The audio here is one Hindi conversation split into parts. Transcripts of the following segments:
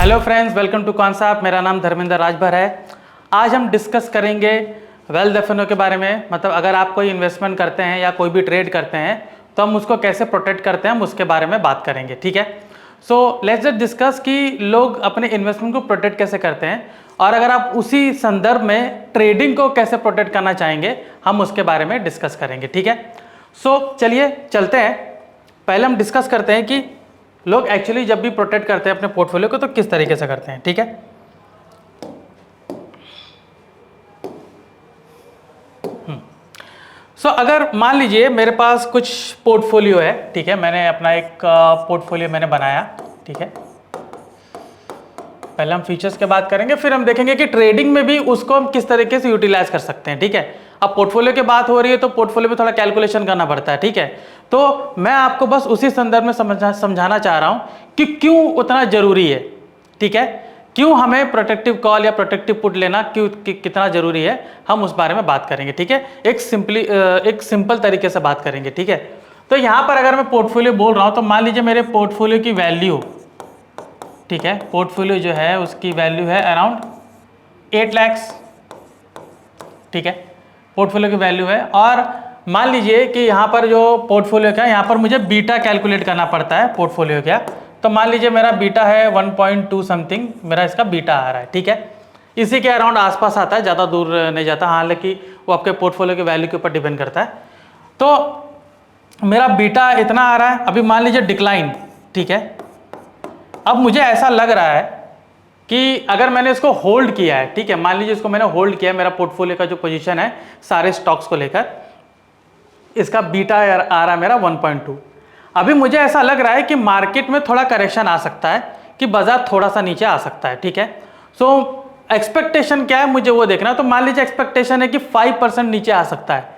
Hello friends, welcome to concept. मेरा नाम धर्मेंद्र राजभर है। आज हम डिस्कस करेंगे वेल्थ एफ के बारे में। मतलब अगर आप कोई इन्वेस्टमेंट करते हैं या कोई भी ट्रेड करते हैं तो हम उसको कैसे प्रोटेक्ट करते हैं, हम उसके बारे में बात करेंगे। ठीक है, सो लेट्स जस्ट डिस्कस कि लोग अपने इन्वेस्टमेंट को प्रोटेक्ट कैसे करते हैं, और अगर आप उसी संदर्भ में ट्रेडिंग को कैसे प्रोटेक्ट करना चाहेंगे, हम उसके बारे में डिस्कस करेंगे। ठीक है, सो चलिए चलते हैं। पहले हम डिस्कस करते हैं कि लोग एक्चुअली जब भी प्रोटेक्ट करते हैं अपने पोर्टफोलियो को तो किस तरीके से करते हैं। ठीक है, सो अगर मान लीजिए मेरे पास कुछ पोर्टफोलियो है। ठीक है, मैंने अपना एक पोर्टफोलियो मैंने बनाया। ठीक है, पहले हम फीचर्स की बात करेंगे, फिर हम देखेंगे कि ट्रेडिंग में भी उसको हम किस तरीके से यूटिलाइज कर सकते हैं। ठीक है, अब पोर्टफोलियो की बात हो रही है तो पोर्टफोलियो में थोड़ा कैलकुलेशन करना पड़ता है। ठीक है, तो मैं आपको बस उसी संदर्भ में समझाना चाह रहा हूं कि क्यों उतना जरूरी है। ठीक है, क्यों हमें प्रोटेक्टिव कॉल या प्रोटेक्टिव पुट लेना क्यों कितना जरूरी है, हम उस बारे में बात करेंगे। ठीक है, एक सिंपल तरीके से बात करेंगे। ठीक है, तो यहां पर अगर मैं पोर्टफोलियो बोल रहा हूं तो मान लीजिए मेरे पोर्टफोलियो की वैल्यू, ठीक है, पोर्टफोलियो जो है उसकी वैल्यू है अराउंड 8 लाख। ठीक है, पोर्टफोलियो की वैल्यू है, और मान लीजिए कि यहाँ पर जो पोर्टफोलियो का, यहाँ पर मुझे बीटा कैलकुलेट करना पड़ता है पोर्टफोलियो का। तो मान लीजिए मेरा बीटा है 1.2 समथिंग, मेरा इसका बीटा आ रहा है। ठीक है, इसी के अराउंड आसपास आता है, ज़्यादा दूर नहीं जाता। हालांकि वो आपके पोर्टफोलियो की वैल्यू के ऊपर डिपेंड करता है। तो मेरा बीटा इतना आ रहा है। अभी मान लीजिए डिक्लाइन। ठीक है, अब मुझे ऐसा लग रहा है कि अगर मैंने इसको होल्ड किया है, ठीक है, मान लीजिए इसको मैंने होल्ड किया है, मेरा पोर्टफोलियो का जो पोजीशन है सारे स्टॉक्स को लेकर, इसका बीटा आ रहा है मेरा 1.2। अभी मुझे ऐसा लग रहा है कि मार्केट में थोड़ा करेक्शन आ सकता है, कि बाजार थोड़ा सा नीचे आ सकता है। ठीक है, सो एक्सपेक्टेशन क्या है मुझे वो देखना। तो मान लीजिए एक्सपेक्टेशन है कि 5% नीचे आ सकता है।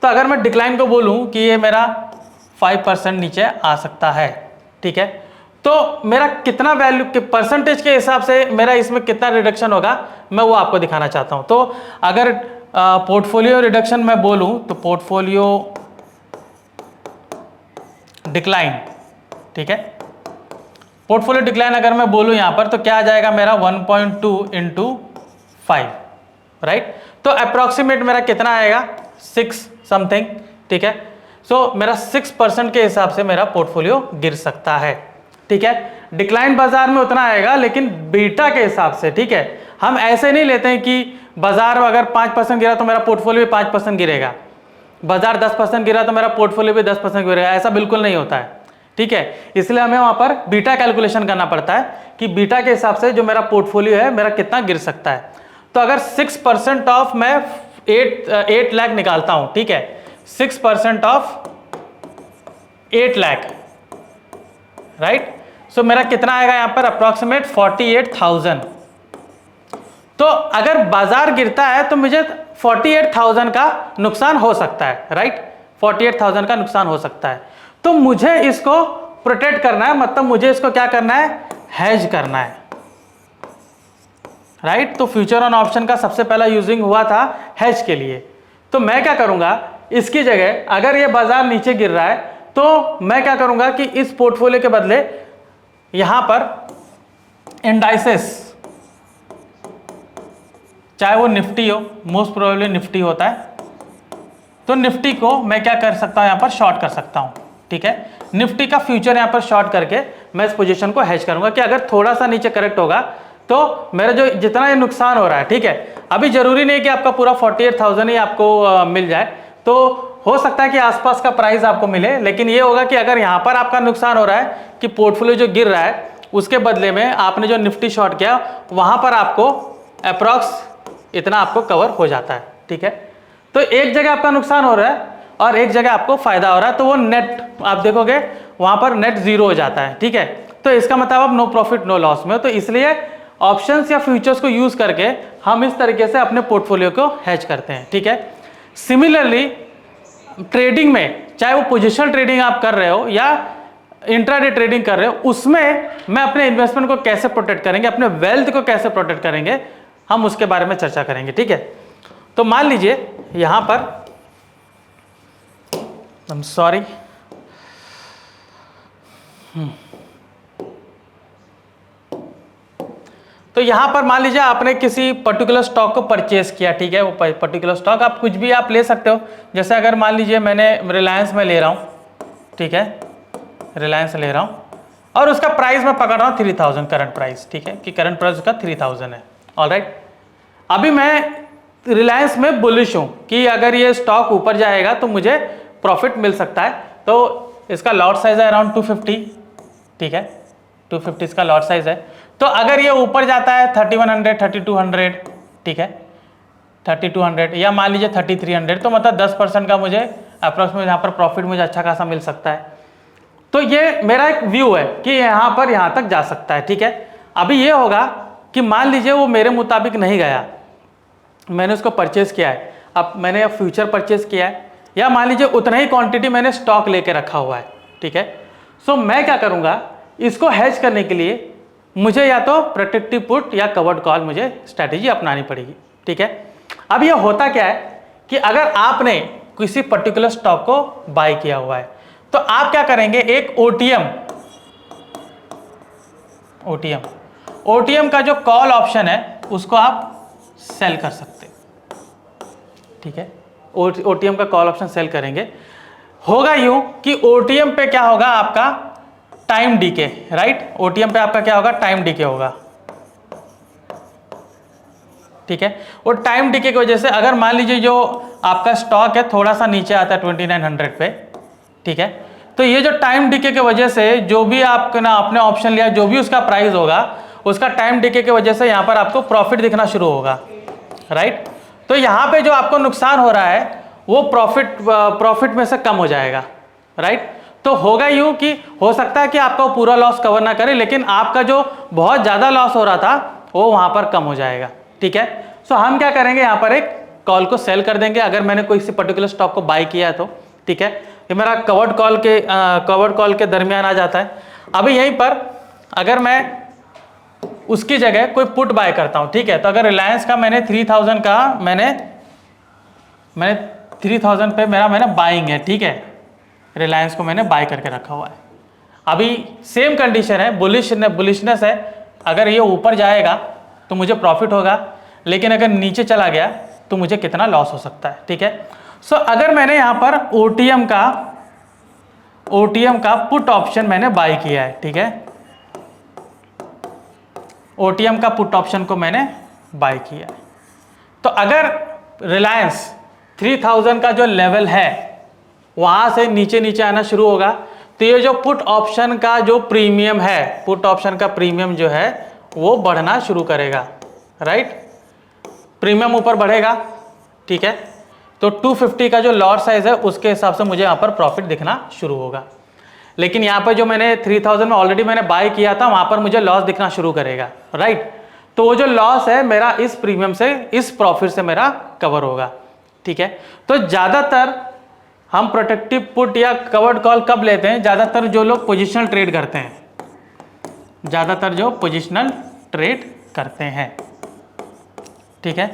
तो अगर मैं डिक्लाइन को बोलूं कि ये मेरा 5% नीचे आ सकता है, ठीक है, तो मेरा कितना वैल्यू के परसेंटेज के हिसाब से मेरा इसमें कितना रिडक्शन होगा, मैं वो आपको दिखाना चाहता हूं। तो अगर पोर्टफोलियो रिडक्शन मैं बोलूं तो पोर्टफोलियो डिक्लाइन, ठीक है, पोर्टफोलियो डिक्लाइन अगर मैं बोलूं यहां पर तो क्या आ जाएगा मेरा 1.2 इंटू 5, राइट। तो अप्रोक्सीमेट मेरा कितना आएगा 6 समथिंग। ठीक है, सो मेरा 6% के हिसाब से मेरा पोर्टफोलियो गिर सकता है। ठीक है, डिक्लाइन बाजार में उतना आएगा, लेकिन बीटा के हिसाब से। ठीक है, हम ऐसे नहीं लेते हैं कि बाजार में अगर 5% गिरा तो मेरा पोर्टफोलियो भी 5% गिरेगा, बाजार 10% गिरा तो मेरा पोर्टफोलियो भी 10% गिरेगा, ऐसा बिल्कुल नहीं होता है। ठीक है, इसलिए हमें वहां पर बीटा कैलकुलेशन करना पड़ता है कि बीटा के हिसाब से जो मेरा पोर्टफोलियो है मेरा कितना गिर सकता है। तो अगर 6% ऑफ मैं 8 लाख निकालता हूं, ठीक है, 6% ऑफ 8 लाख, राइट, सो मेरा कितना आएगा यहां पर अप्रोक्सीमेट 48,000। तो अगर बाजार गिरता है तो मुझे 48,000 का नुकसान हो सकता है, राइट, 48,000 का नुकसान हो सकता है। तो मुझे इसको प्रोटेक्ट करना है, मतलब मुझे इसको क्या करना है, हेज करना है, राइट। तो फ्यूचर ऑन ऑप्शन का सबसे पहला यूजिंग हुआ था हेज के लिए। तो मैं क्या करूंगा, इसकी जगह अगर ये बाजार नीचे गिर रहा है तो मैं क्या करूंगा कि इस पोर्टफोलियो के बदले यहां पर इंडाइसेस, चाहे वो निफ्टी हो, मोस्ट प्रोबेबली निफ्टी होता है, तो निफ्टी को मैं क्या कर सकता हूं, यहां पर शॉर्ट कर सकता हूं। ठीक है, निफ्टी का फ्यूचर यहां पर शॉर्ट करके मैं इस पोजीशन को हेज करूंगा कि अगर थोड़ा सा नीचे करेक्ट होगा तो मेरा जो जितना ये नुकसान हो रहा है, ठीक है, अभी जरूरी नहीं कि आपका पूरा 48,000 ही आपको मिल जाए, तो हो सकता है कि आसपास का प्राइस आपको मिले, लेकिन ये होगा कि अगर यहां पर आपका नुकसान हो रहा है कि पोर्टफोलियो जो गिर रहा है उसके बदले में आपने जो निफ्टी शॉर्ट किया वहां पर आपको अप्रॉक्स इतना आपको कवर हो जाता है। ठीक है, तो एक जगह आपका नुकसान हो रहा है और एक जगह आपको फायदा हो रहा है, तो वो नेट आप देखोगे वहां पर नेट जीरो हो जाता है। ठीक है, तो इसका मतलब आप नो प्रॉफिट नो लॉस में हो। तो इसलिए ऑप्शंस या फ्यूचर्स को यूज करके हम इस तरीके से अपने पोर्टफोलियो को हेज करते हैं। ठीक है, सिमिलरली ट्रेडिंग में, चाहे वो पोजिशनल ट्रेडिंग आप कर रहे हो या इंट्राडे ट्रेडिंग कर रहे हो, उसमें मैं अपने इन्वेस्टमेंट को कैसे प्रोटेक्ट करेंगे, अपने वेल्थ को कैसे प्रोटेक्ट करेंगे, हम उसके बारे में चर्चा करेंगे। ठीक है, तो मान लीजिए यहां पर, आई एम सॉरी, तो यहाँ पर मान लीजिए आपने किसी पर्टिकुलर स्टॉक को परचेस किया, ठीक है, वो पर्टिकुलर स्टॉक आप कुछ भी आप ले सकते हो। जैसे अगर मान लीजिए मैंने रिलायंस में ले रहा हूँ, ठीक है, रिलायंस ले रहा हूँ और उसका प्राइस मैं पकड़ रहा हूँ 3000 करंट प्राइस, ठीक है, कि करंट प्राइस उसका 3000 है। ऑलराइट, अभी मैं रिलायंस में बुलिश हूँ कि अगर ये स्टॉक ऊपर जाएगा तो मुझे प्रॉफिट मिल सकता है। तो इसका लॉट साइज है अराउंड 250, ठीक है, 250 इसका लॉट साइज है। तो अगर ये ऊपर जाता है 3100, 3200, ठीक है, 3200 या मान लीजिए 3300, तो मतलब 10% का मुझे अप्रोक्सीमेट यहाँ पर प्रॉफिट मुझे अच्छा खासा मिल सकता है। तो ये मेरा एक व्यू है कि यहाँ पर यहाँ तक जा सकता है, ठीक है। अभी ये होगा कि मान लीजिए वो मेरे मुताबिक नहीं गया, मैंने उसको परचेज किया है, अब मैंने फ्यूचर परचेज किया है, या मान लीजिए उतना ही क्वांटिटी मैंने स्टॉक लेके रखा हुआ है, ठीक है। सो मैं क्या करूँगा, इसको हेज करने के लिए मुझे या तो प्रोटेक्टिव पुट या कवर्ड कॉल मुझे स्ट्रैटेजी अपनानी पड़ेगी, ठीक है। अब ये होता क्या है कि अगर आपने किसी पर्टिकुलर स्टॉक को बाय किया हुआ है तो आप क्या करेंगे, एक ओटीएम का जो कॉल ऑप्शन है उसको आप सेल कर सकते हैं, ठीक है। ओटीएम का कॉल ऑप्शन सेल करेंगे, होगा यूं कि ओटीएम पे क्या होगा आपका टाइम डीके, राइट, ओटीएम पे आपका क्या होगा, टाइम डीके होगा, ठीक है। और टाइम डीके की वजह से अगर मान लीजिए जो आपका स्टॉक है थोड़ा सा नीचे आता है 2900 पे, ठीक है, तो ये जो टाइम डीके की वजह से जो भी आपने ऑप्शन लिया, जो भी उसका प्राइस होगा, उसका टाइम डीके की वजह से यहाँ पर आपको प्रॉफिट दिखना शुरू होगा, राइट। तो यहाँ पे जो आपको नुकसान हो रहा है वो प्रॉफिट में से कम हो जाएगा, राइट। तो होगा यूं कि हो सकता है कि आपका पूरा लॉस कवर ना करे, लेकिन आपका जो बहुत ज़्यादा लॉस हो रहा था वो वहाँ पर कम हो जाएगा, ठीक है। सो हम क्या करेंगे, यहाँ पर एक कॉल को सेल कर देंगे अगर मैंने कोई सी पर्टिकुलर स्टॉक को बाय किया है तो, ठीक है। ये मेरा कवर्ड कॉल के दरमियान आ जाता है। अभी यहीं पर अगर मैं उसकी जगह कोई पुट बाय करता हूँ, ठीक है, तो अगर रिलायंस का मैंने 3000 का मैंने 3000 पे मैंने बाइंग है, ठीक है, रिलायंस को मैंने बाय करके रखा हुआ है। अभी सेम कंडीशन है, बुलिशनेस है, अगर ये ऊपर जाएगा तो मुझे प्रॉफिट होगा, लेकिन अगर नीचे चला गया तो मुझे कितना लॉस हो सकता है, ठीक है। सो अगर मैंने यहाँ पर ओटीएम का पुट ऑप्शन मैंने बाय किया है, ठीक है, ओटीएम का पुट ऑप्शन को मैंने बाय किया है, तो अगर रिलायंस 3000 का जो लेवल है वहां से नीचे नीचे आना शुरू होगा, तो ये जो पुट ऑप्शन का जो प्रीमियम है, पुट ऑप्शन का प्रीमियम जो है वो बढ़ना शुरू करेगा, राइट, प्रीमियम ऊपर बढ़ेगा, ठीक है। तो 250 का जो लॉट साइज है उसके हिसाब से मुझे यहाँ पर प्रॉफिट दिखना शुरू होगा। लेकिन यहाँ पर जो मैंने 3000 में ऑलरेडी मैंने बाय किया था वहां पर मुझे लॉस दिखना शुरू करेगा, राइट। तो वो जो लॉस है मेरा इस प्रीमियम से, इस प्रॉफिट से मेरा कवर होगा, ठीक है। तो ज़्यादातर हम प्रोटेक्टिव पुट या कवर्ड कॉल कब लेते हैं, ज़्यादातर जो लोग पोजिशनल ट्रेड करते हैं, ज़्यादातर जो पोजिशनल ट्रेड करते हैं, ठीक है।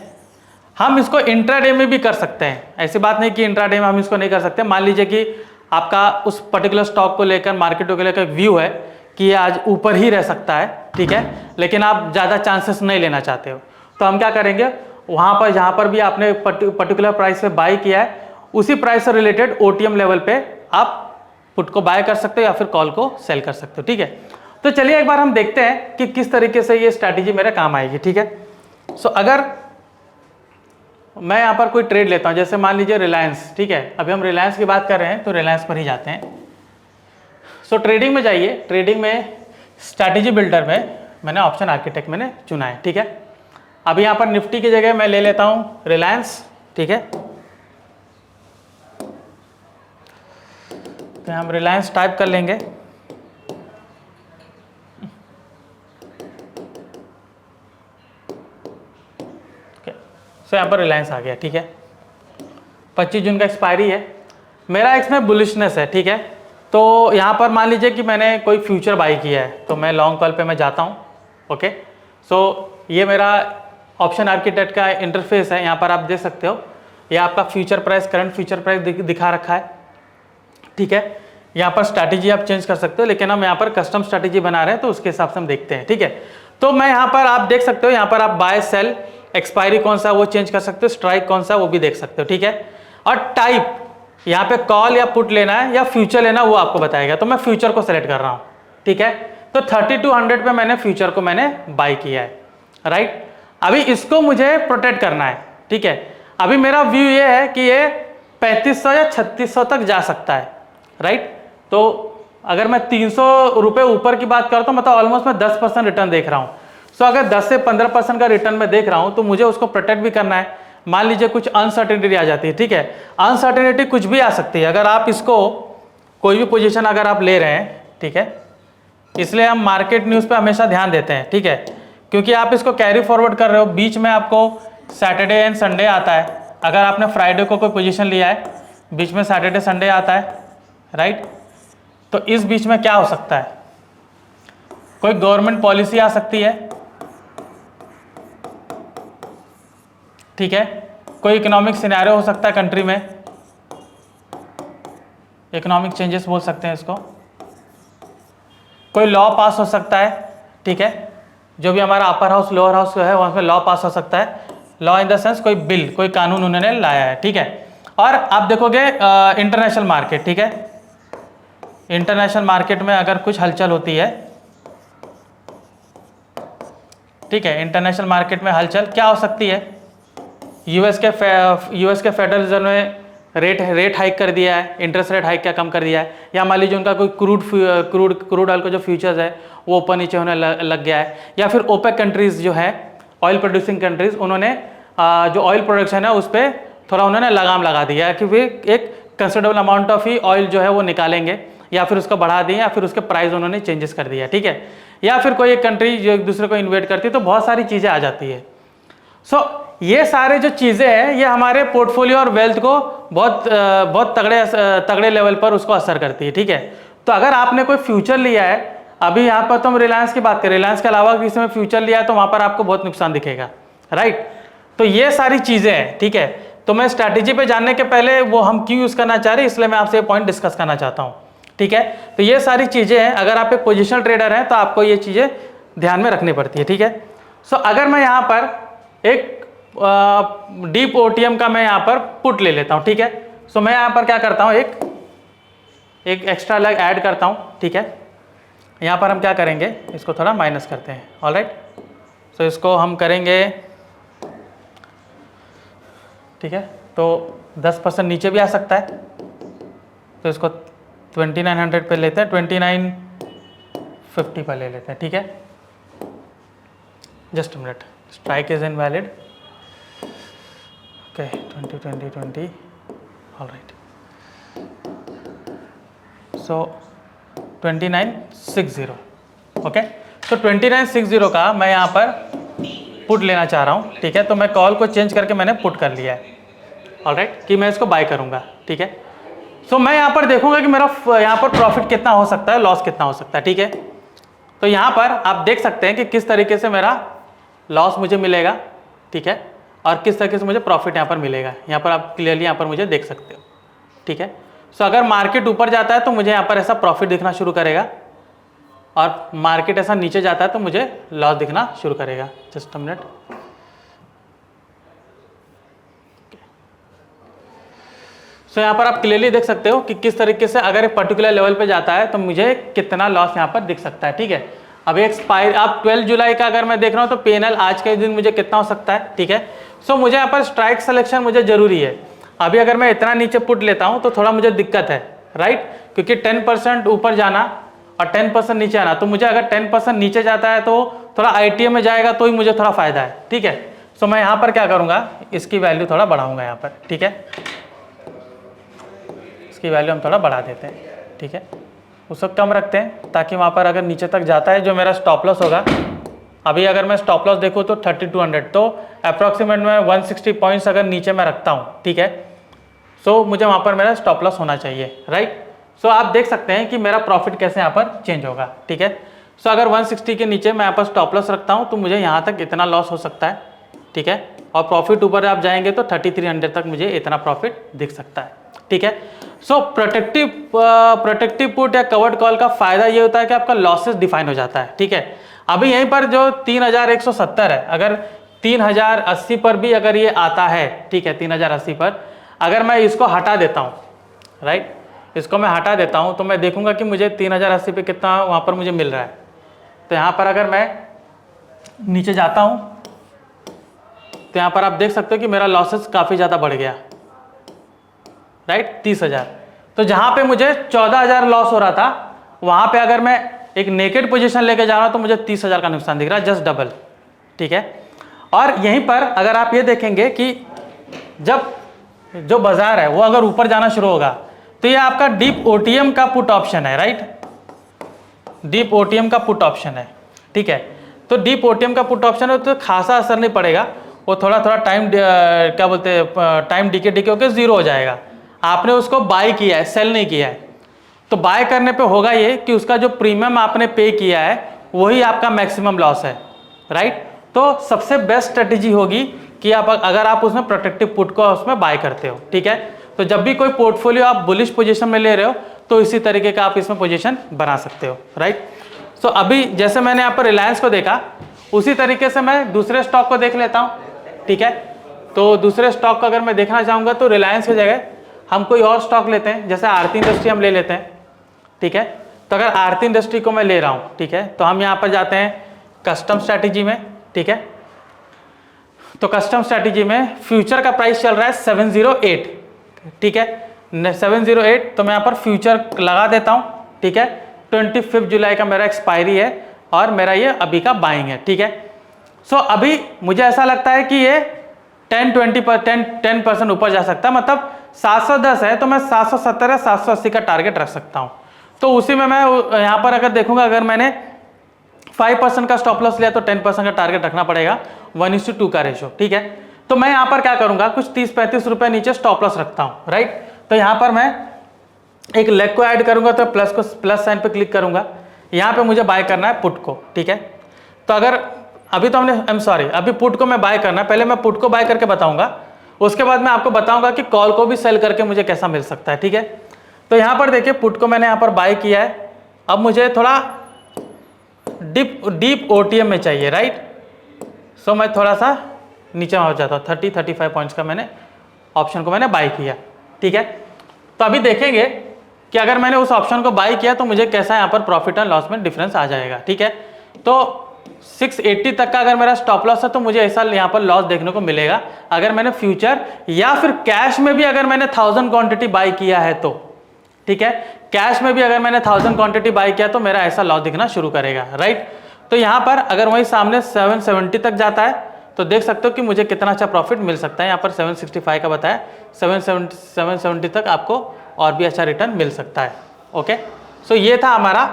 हम इसको इंट्राडे में भी कर सकते हैं, ऐसी बात नहीं कि इंट्राडे में हम इसको नहीं कर सकते। मान लीजिए कि आपका उस पर्टिकुलर स्टॉक को लेकर, मार्केट को लेकर व्यू है कि ये आज ऊपर ही रह सकता है, ठीक है, लेकिन आप ज़्यादा चांसेस नहीं लेना चाहते हो, तो हम क्या करेंगे, वहाँ पर जहाँ पर भी आपने पर्टिकुलर प्राइस पे बाय किया है उसी प्राइस से रिलेटेड ओटीएम लेवल पे आप पुट को बाय कर सकते हो या फिर कॉल को सेल कर सकते हो, ठीक है। तो चलिए एक बार हम देखते हैं कि किस तरीके से ये स्ट्रैटेजी मेरे काम आएगी, ठीक है। सो अगर मैं यहाँ पर कोई ट्रेड लेता हूँ, जैसे मान लीजिए रिलायंस, ठीक है, अभी हम रिलायंस की बात कर रहे हैं तो रिलायंस पर ही जाते हैं। सो ट्रेडिंग में जाइए, ट्रेडिंग में स्ट्रैटेजी बिल्डर में मैंने ऑप्शन आर्किटेक्ट मैंने चुना है, ठीक है। अभी यहाँ पर निफ्टी की जगह मैं ले लेता हूँ रिलायंस, ठीक है। तो हम रिलायंस टाइप कर लेंगे, सो यहाँ पर रिलायंस आ गया, ठीक है। 25 जून का एक्सपायरी है, मेरा इसमें बुलिशनेस है, ठीक है। तो यहाँ पर मान लीजिए कि मैंने कोई फ्यूचर बाई किया है तो मैं लॉन्ग कॉल पे मैं जाता हूँ, ओके। सो ये मेरा ऑप्शन आर्किटेक्ट का इंटरफेस है, यहाँ पर आप देख सकते हो, ये आपका future price, current future price दिखा रखा है, ठीक है। यहाँ पर स्ट्रैटेजी आप चेंज कर सकते हो, लेकिन हम यहाँ पर कस्टम स्ट्रैटेजी बना रहे हैं तो उसके हिसाब से हम देखते हैं, ठीक है। तो मैं यहाँ पर आप देख सकते हो, यहाँ पर आप बाय सेल एक्सपायरी कौन सा वो चेंज कर सकते हो, स्ट्राइक कौन सा वो भी देख सकते हो, ठीक है। और टाइप यहाँ पे कॉल या पुट लेना है या फ्यूचर लेना वो आपको बताएगा, तो मैं फ्यूचर को सेलेक्ट कर रहा हूँ, ठीक है। तो 3200 पे मैंने फ्यूचर को मैंने बाय किया है, राइट। अभी इसको मुझे प्रोटेक्ट करना है, ठीक है। अभी मेरा व्यू ये है कि ये 3500 या 3600 तक जा सकता है, राइट। तो अगर मैं 300 रुपये ऊपर की बात करता हूँ, मतलब ऑलमोस्ट मैं 10% रिटर्न देख रहा हूँ। सो अगर 10 से 15% का रिटर्न मैं देख रहा हूँ तो मुझे उसको प्रोटेक्ट भी करना है। मान लीजिए कुछ अनसर्टेनिटी आ जाती है, ठीक है। अनसर्टेनिटी कुछ भी आ सकती है, अगर आप इसको कोई भी पोजीशन अगर आप ले रहे हैं, ठीक है, इसलिए हम मार्केट न्यूज़ पे हमेशा ध्यान देते हैं, ठीक है, क्योंकि आप इसको कैरी फॉरवर्ड कर रहे हो, बीच में आपको सैटरडे एंड संडे आता है। अगर आपने फ्राइडे को कोई पोजीशन लिया है, बीच में सैटरडे संडे आता है, राइट, तो इस बीच में क्या हो सकता है, कोई गवर्नमेंट पॉलिसी आ सकती है, ठीक है, कोई इकोनॉमिक सिनेरियो हो सकता है कंट्री में, इकोनॉमिक चेंजेस बोल सकते हैं इसको, कोई लॉ पास हो सकता है, ठीक है, जो भी हमारा अपर हाउस लोअर हाउस है वहाँ पे लॉ पास हो सकता है। लॉ इन द सेंस कोई बिल, कोई कानून उन्होंने लाया है, ठीक है। और आप देखोगे इंटरनेशनल मार्केट, ठीक है, इंटरनेशनल मार्केट में अगर कुछ हलचल होती है, ठीक है, इंटरनेशनल मार्केट में हलचल क्या हो सकती है, यूएस के फेडरल रिजर्व ने रेट हाइक कर दिया है, इंटरेस्ट रेट हाइक क्या कम कर दिया है, या मान लीजिए उनका कोई क्रूड ऑयल का जो फ्यूचर्स है वो ऊपर नीचे होने लग गया है, या फिर ओपेक कंट्रीज जो है ऑयल प्रोड्यूसिंग कंट्रीज, उन्होंने जो ऑयल प्रोडक्शन है उस पर थोड़ा उन्होंने लगाम लगा दिया है कि वे एक considerable amount of he oil जो है वो निकालेंगे, या फिर उसको बढ़ा दिए, या फिर उसके प्राइस उन्होंने चेंजेस कर दिया, ठीक है। या फिर कोई एक कंट्री जो एक दूसरे को इन्वेट करती है, तो बहुत सारी चीज़ें आ जाती है। सो ये सारे जो चीज़ें हैं ये हमारे पोर्टफोलियो और वेल्थ को बहुत तगड़े लेवल पर उसको असर करती है, ठीक है। तो अगर आपने कोई फ्यूचर लिया है, अभी यहाँ पर तो हम रिलायंस की बात करें, रिलायंस के अलावा किसी में फ्यूचर लिया है तो वहाँ पर आपको बहुत नुकसान दिखेगा, राइट। तो ये सारी चीज़ें हैं, ठीक है। तो मैं स्ट्रैटेजी पे जानने के पहले वो हम क्यों यूज़ करना चाह रहे हैं, इसलिए मैं आपसे ये पॉइंट डिस्कस करना चाहता हूँ, ठीक है। तो ये सारी चीज़ें हैं, अगर आप एक पोजिशनल ट्रेडर हैं तो आपको ये चीज़ें ध्यान में रखनी पड़ती है, ठीक है। सो अगर मैं यहाँ पर एक डीप ओटीएम का मैं यहाँ पर पुट ले लेता हूँ, ठीक है। सो मैं यहाँ पर क्या करता हूँ, एक एक्स्ट्रा लेग ऐड करता हूँ, ठीक है। यहाँ पर हम क्या करेंगे, इसको थोड़ा माइनस करते हैं, ऑलराइट। सो इसको हम करेंगे, ठीक है, तो 10% नीचे भी आ सकता है, तो इसको 2900 पे लेते हैं, 2950 पर ले लेते हैं, ठीक है। Just minute, strike is invalid, okay, 20 alright. So 2960, okay. तो 2960 का मैं यहाँ पर पुट लेना चाह रहा हूँ, ठीक है। तो मैं कॉल को चेंज करके मैंने पुट कर लिया है, ऑलराइट, कि मैं इसको बाय करूँगा, ठीक है। सो मैं यहाँ पर देखूंगा कि मेरा यहाँ पर प्रॉफिट कितना हो सकता है, लॉस कितना हो सकता है, ठीक है। तो यहाँ पर आप देख सकते हैं कि किस तरीके से मेरा लॉस मुझे मिलेगा, ठीक है, और किस तरीके से मुझे प्रॉफिट यहाँ पर मिलेगा। यहाँ पर आप क्लियरली यहाँ पर मुझे देख सकते हो, ठीक है। सो अगर मार्केट ऊपर जाता है तो मुझे यहाँ पर ऐसा प्रॉफिट दिखना शुरू करेगा, और मार्केट ऐसा नीचे जाता है तो मुझे लॉस दिखना शुरू करेगा। जस्ट अ मिनट, सो यहाँ पर आप क्लियरली देख सकते हो कि किस तरीके से अगर एक पर्टिकुलर लेवल पे जाता है तो मुझे कितना लॉस यहाँ पर दिख सकता है, ठीक है। अब एक्सपायर आप 12 जुलाई का अगर मैं देख रहा हूँ तो पीएनएल आज के दिन मुझे कितना हो सकता है, ठीक है। सो मुझे यहाँ पर स्ट्राइक सिलेक्शन मुझे जरूरी है। अभी अगर मैं इतना नीचे पुट लेता हूँ तो थोड़ा मुझे दिक्कत है, राइट, क्योंकि 10% ऊपर जाना और 10% नीचे आना, तो मुझे अगर 10% नीचे जाता है तो थोड़ा आईटीएम में जाएगा तो ही मुझे थोड़ा फायदा है, ठीक है। सो मैं यहाँ पर क्या करूँगा, इसकी वैल्यू थोड़ा बढ़ाऊँगा यहाँ पर, ठीक है, इसकी वैल्यू हम थोड़ा बढ़ा देते हैं, ठीक है, उसको कम रखते हैं ताकि वहाँ पर अगर नीचे तक जाता है जो मेरा स्टॉप लॉस होगा, अभी अगर मैं स्टॉप लॉस देखूँ तो 3200, तो अप्रॉक्सीमेट में 160 पॉइंट्स अगर नीचे मैं रखता हूँ, ठीक है। सो मुझे वहाँ पर मेरा स्टॉप लॉस होना चाहिए, राइट। सो आप देख सकते हैं कि मेरा प्रॉफिट कैसे यहाँ पर चेंज होगा, ठीक है। सो अगर 160 के नीचे मैं यहाँ पर स्टॉप लॉस रखता हूँ तो मुझे यहाँ तक इतना लॉस हो सकता है, ठीक है, और प्रॉफिट ऊपर आप जाएंगे तो 3300 तक मुझे इतना प्रॉफिट दिख सकता है, ठीक है। सो प्रोटेक्टिव पुट या कवर्ड कॉल का फायदा ये होता है कि आपका लॉसेस डिफाइन हो जाता है, ठीक है। अभी यहीं पर जो 3170 है, अगर 3080 पर भी अगर ये आता है, ठीक है, 3080 पर अगर मैं इसको हटा देता हूँ, राइट, इसको मैं हटा देता हूँ, तो मैं देखूंगा कि मुझे 3080 पे कितना वहाँ पर मुझे मिल रहा है। तो यहाँ पर अगर मैं नीचे जाता हूँ तो यहाँ पर आप देख सकते हो कि मेरा लॉसेस काफ़ी ज़्यादा बढ़ गया, राइट, 30,000। तो जहाँ पे मुझे 14,000 लॉस हो रहा था, वहाँ पे अगर मैं एक नेकेड पोजीशन लेके जा रहा हूँ तो मुझे 30,000 का नुकसान दिख रहा है, जस्ट डबल, ठीक है। और यहीं पर अगर आप ये देखेंगे कि जब जो बाजार है वो अगर ऊपर जाना शुरू होगा तो ये आपका डीप ओटीएम का पुट ऑप्शन है, राइट, डीप ओटीएम का पुट ऑप्शन है, ठीक है। तो डीप ओटीएम का पुट ऑप्शन है तो खासा असर नहीं पड़ेगा, वो थोड़ा थोड़ा टाइम क्या बोलते हैं टाइम डीके होकर जीरो हो जाएगा। आपने उसको बाय किया है, सेल नहीं किया है। तो बाय करने पे होगा ये कि उसका जो प्रीमियम आपने पे किया है वही आपका मैक्सिमम लॉस है, राइट। तो सबसे बेस्ट स्ट्रेटेजी होगी कि आप अगर आप उसमें प्रोटेक्टिव पुट को उसमें बाय करते हो, ठीक है। तो जब भी कोई पोर्टफोलियो आप बुलिश पोजीशन में ले रहे हो तो इसी तरीके का आप इसमें पोजीशन बना सकते हो, राइट। सो अभी जैसे मैंने यहाँ पर रिलायंस को देखा, उसी तरीके से मैं दूसरे स्टॉक को देख लेता हूँ, ठीक है। तो दूसरे स्टॉक को अगर मैं देखना चाहूँगा तो रिलायंस की जगह हम कोई और स्टॉक लेते हैं, जैसे आरती इंडस्ट्री हम ले लेते हैं, ठीक है। तो अगर आरती इंडस्ट्री को मैं ले रहा हूँ, ठीक है, तो हम यहाँ पर जाते हैं कस्टम स्ट्रैटेजी में, ठीक है। तो कस्टम स्ट्रैटेजी में फ्यूचर का प्राइस चल रहा है 708, ठीक है, 708। तो मैं यहाँ पर फ्यूचर लगा देता हूँ, ठीक है। 25 जुलाई का मेरा एक्सपायरी है और मेरा ये अभी का बाइंग है, ठीक है। सो अभी मुझे ऐसा लगता है कि ये 10% ऊपर जा सकता है, मतलब 710 है तो मैं 770 या 780 का टारगेट रख सकता हूँ। तो उसी में मैं यहाँ पर अगर देखूंगा, अगर मैंने 5% का स्टॉप लॉस लिया तो 10% का टारगेट रखना पड़ेगा, 1:2 का रेशो, ठीक है। तो मैं यहाँ पर क्या करूँगा, कुछ 30-35 रुपये नीचे स्टॉप लॉस रखता हूँ, राइट। तो यहाँ पर मैं एक लेग को ऐड करूँगा तो प्लस साइन पे क्लिक करूँगा, यहाँ पे मुझे बाय करना है पुट को, ठीक है। तो अगर अभी तो हमने अभी पुट को मैं बाय करना है, पहले मैं पुट को बाय करके बताऊँगा, उसके बाद मैं आपको बताऊँगा कि कॉल को भी सेल करके मुझे कैसा मिल सकता है, ठीक है। तो यहाँ पर देखिए पुट को मैंने यहाँ पर बाय किया है, अब मुझे थोड़ा डीप ओटीएम में चाहिए, राइट। सो मैं थोड़ा सा नीचे हो जाता हूँ, 30-35 पॉइंट्स का मैंने ऑप्शन को मैंने बाय किया, ठीक है। तो अभी देखेंगे कि अगर मैंने उस ऑप्शन को बाय किया तो मुझे कैसा यहाँ पर प्रॉफिट एंड लॉस में डिफरेंस आ जाएगा, ठीक है। तो 680 तक का अगर मेरा स्टॉप लॉस है तो मुझे ऐसा यहाँ पर लॉस देखने को मिलेगा। अगर मैंने फ्यूचर या फिर कैश में भी अगर मैंने 1000 क्वांटिटी बाय किया है तो, ठीक है, कैश में भी अगर मैंने 1000 क्वांटिटी बाय किया तो मेरा ऐसा लॉस दिखना शुरू करेगा, राइट। तो यहाँ पर अगर वही सामने 770 तक जाता है तो देख सकते हो कि मुझे कितना अच्छा प्रॉफिट मिल सकता है। यहाँ पर 765 का बताया, 770 तक आपको और भी अच्छा रिटर्न मिल सकता है, ओके। सो ये था हमारा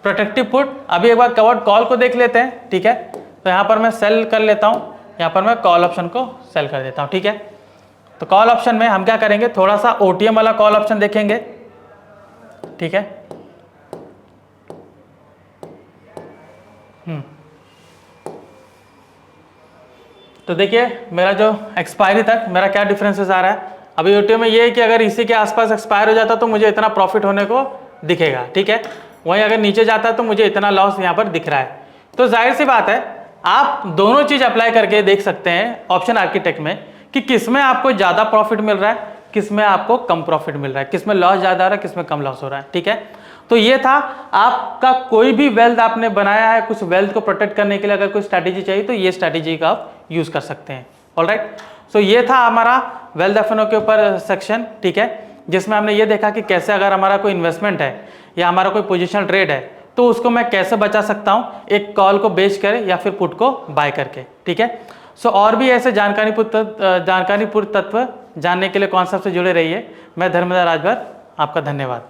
प्रोटेक्टिव पुट। अभी एक बार कवर्ड कॉल को देख लेते हैं, ठीक है। तो यहाँ पर मैं सेल कर लेता हूँ, यहाँ पर मैं कॉल ऑप्शन को सेल कर देता हूँ, ठीक है। तो कॉल ऑप्शन में हम क्या करेंगे, थोड़ा सा ओटीएम वाला कॉल ऑप्शन देखेंगे, ठीक है। तो देखिए मेरा जो एक्सपायरी तक मेरा क्या डिफरेंसेस आ रहा है। अभी ओटीएम में ये है कि अगर इसी के आसपास एक्सपायर हो जाता तो मुझे इतना प्रॉफिट होने को दिखेगा, ठीक है। वहीं अगर नीचे जाता है तो मुझे इतना लॉस यहाँ पर दिख रहा है। तो जाहिर सी बात है आप दोनों चीज़ अप्लाई करके देख सकते हैं ऑप्शन आर्किटेक्ट में कि किस में आपको ज़्यादा प्रॉफिट मिल रहा है, किस में आपको कम प्रॉफिट मिल रहा है, किस में लॉस ज़्यादा आ रहा है, किस में कम लॉस हो रहा है, ठीक है। तो ये था आपका कोई भी वेल्थ आपने बनाया है, कुछ वेल्थ को प्रोटेक्ट करने के लिए अगर कोई स्ट्रैटेजी चाहिए तो ये स्ट्रैटेजी का आप यूज़ कर सकते हैं, ऑलराइट। सो ये था हमारा वेल्थ एफएनओ के ऊपर सेक्शन, ठीक है, जिसमें हमने ये देखा कि कैसे अगर हमारा कोई इन्वेस्टमेंट है या हमारा कोई पोजिशनल ट्रेड है तो उसको मैं कैसे बचा सकता हूँ, एक कॉल को बेच कर या फिर पुट को बाय करके, ठीक है। सो और भी ऐसे जानकारीपूर्ण तत्व जानने के लिए कॉन्सेप्ट से जुड़े रहिए। मैं धर्मेंद्र राजभर, आपका धन्यवाद।